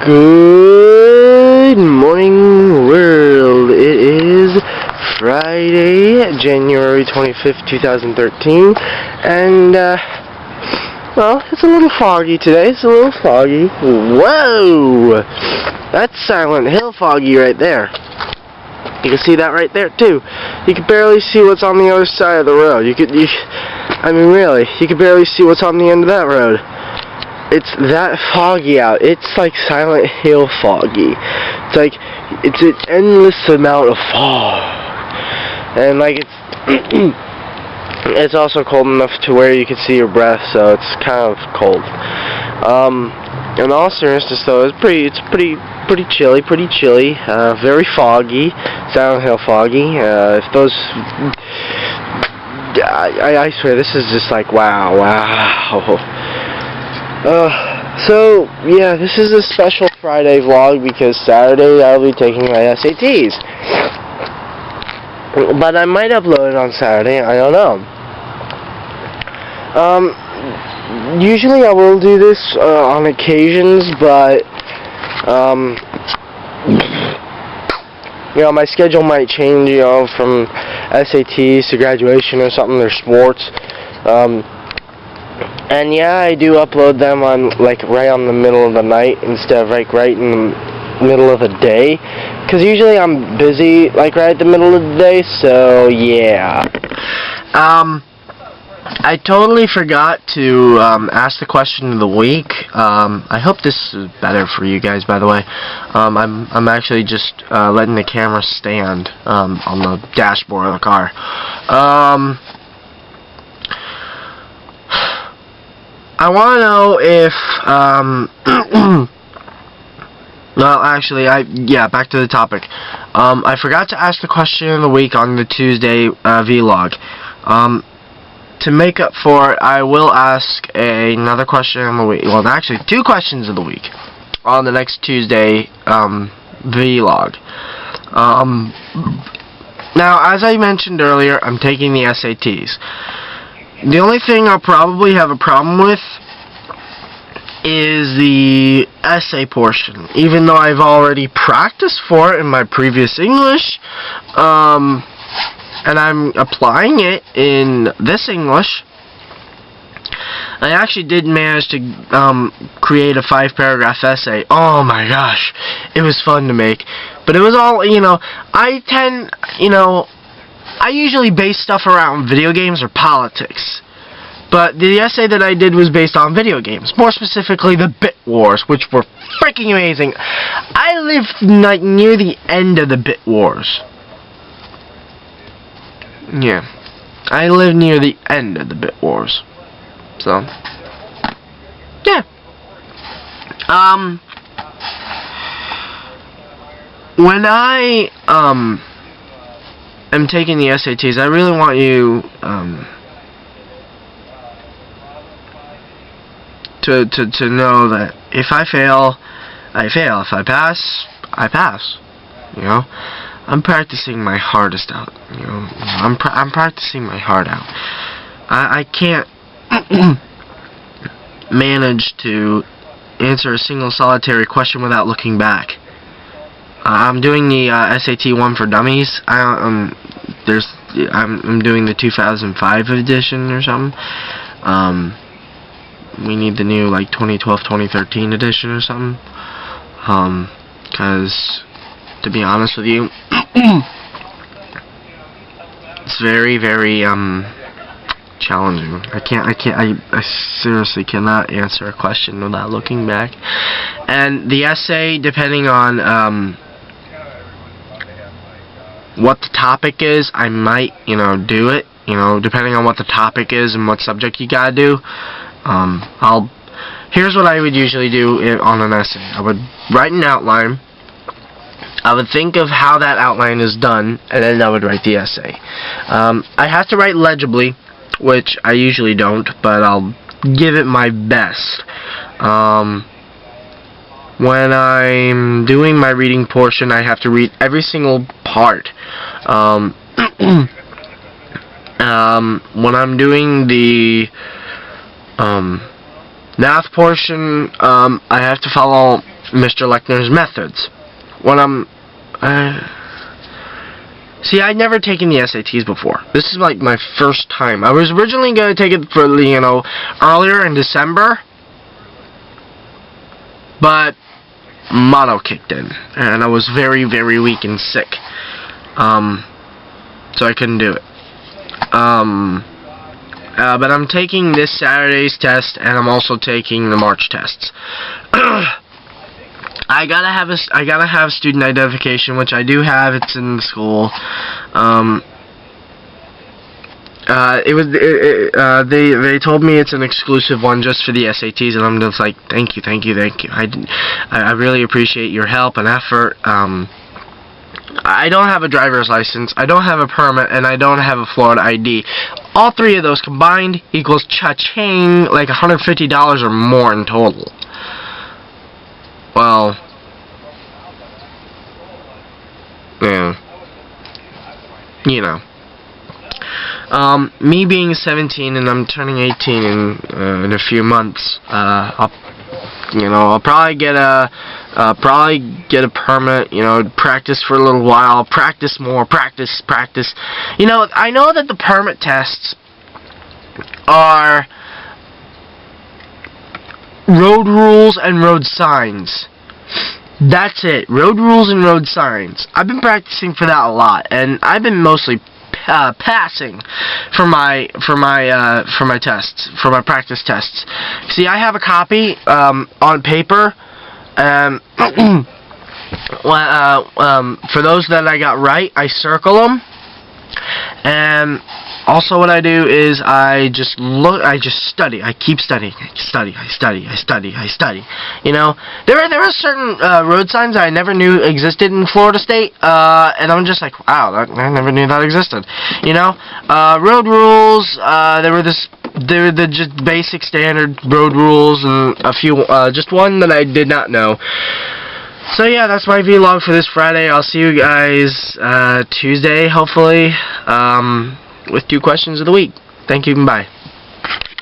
Good morning, world. It is Friday, January 25th, 2013, and, well, it's a little foggy today. It's a little foggy. Whoa! That's Silent Hill foggy right there. You can see that right there, too. You can barely see what's on the other side of the road. I mean, really, you can barely see what's on the end of that road. It's that foggy out. It's like Silent Hill foggy. It's like, it's an endless amount of fog. And like it's also cold enough to where you can see your breath, so it's kind of cold. In all seriousness though, it's pretty chilly, very foggy, Silent Hill foggy. If those, I swear, this is just like, wow. So, yeah, this is a special Friday vlog because Saturday I'll be taking my SATs. But I might upload it on Saturday, I don't know. Usually I will do this on occasions, but, you know, my schedule might change, you know, from SATs to graduation or something, or sports. And yeah, I do upload them on, like, right on the middle of the night instead of, like, right in the middle of the day. Because usually I'm busy, like, right at the middle of the day, so, yeah. I totally forgot to, ask the question of the week. I hope this is better for you guys, by the way. I'm actually just, letting the camera stand, on the dashboard of the car. I want to know if, well, actually, back to the topic. I forgot to ask the question of the week on the Tuesday, vlog. To make up for it, I will ask another question of the week. Well, actually, 2 questions of the week on the next Tuesday, vlog. Now, as I mentioned earlier, I'm taking the SATs. The only thing I'll probably have a problem with is the essay portion. Even though I've already practiced for it in my previous English, and I'm applying it in this English, I actually did manage to create a 5-paragraph essay. Oh my gosh, it was fun to make. But it was all, you know, I usually base stuff around video games or politics. But the essay that I did was based on video games. More specifically, the Bit Wars, which were freaking amazing. I lived like near the end of the Bit Wars. Yeah. I lived near the end of the Bit Wars. So, yeah. When I, am taking the SATs, I really want you, to know that if I fail, I fail. If I pass, I pass. You know, I'm practicing my hardest out. You know, I'm practicing my heart out. I can't manage to answer a single solitary question without looking back. I'm doing the SAT 1 for Dummies. I'm doing the 2005 edition or something. We need the new, like, 2012-2013 edition or something. Because, to be honest with you, it's very, very, challenging. I seriously cannot answer a question without looking back. And the essay, depending on, what the topic is, I might, you know, do it. You know, depending on what the topic is and what subject you gotta do. Here's what I would usually do on an essay. I would write an outline. I would think of how that outline is done, and then I would write the essay. I have to write legibly, which I usually don't, but I'll give it my best. When I'm doing my reading portion, I have to read every single part. When I'm doing the math portion, I have to follow Mr. Lechner's methods. When I'm... see, I'd never taken the SATs before. This is like my first time. I was originally going to take it for, you know, earlier in December. But mono kicked in. And I was very, very weak and sick. So I couldn't do it. But I'm taking this Saturday's test, and I'm also taking the March tests. I gotta have student identification, which I do have. It's in the school. They told me it's an exclusive one just for the SATs, and I'm just like, thank you. I really appreciate your help and effort. I don't have a driver's license, I don't have a permit, and I don't have a Florida ID. All three of those combined equals cha-ching, like $150 or more in total. Well, yeah, you know. Me being 17 and I'm turning 18 in a few months, I'll probably get a permit, you know, practice for a little while, practice more, practice. You know, I know that the permit tests are road rules and road signs. That's it. Road rules and road signs. I've been practicing for that a lot, and I've been mostly passing for my tests, for my practice tests. See, I have a copy on paper. For those that I got right, I circle them. And also what I do is I just study. I keep studying. I study. You know, there are certain road signs I never knew existed in Florida State, and I'm just like, wow, I never knew that existed. You know, road rules. They were the just basic standard road rules, and a few, just one that I did not know. So yeah, that's my vlog for this Friday. I'll see you guys Tuesday, hopefully, with 2 questions of the week. Thank you, and bye.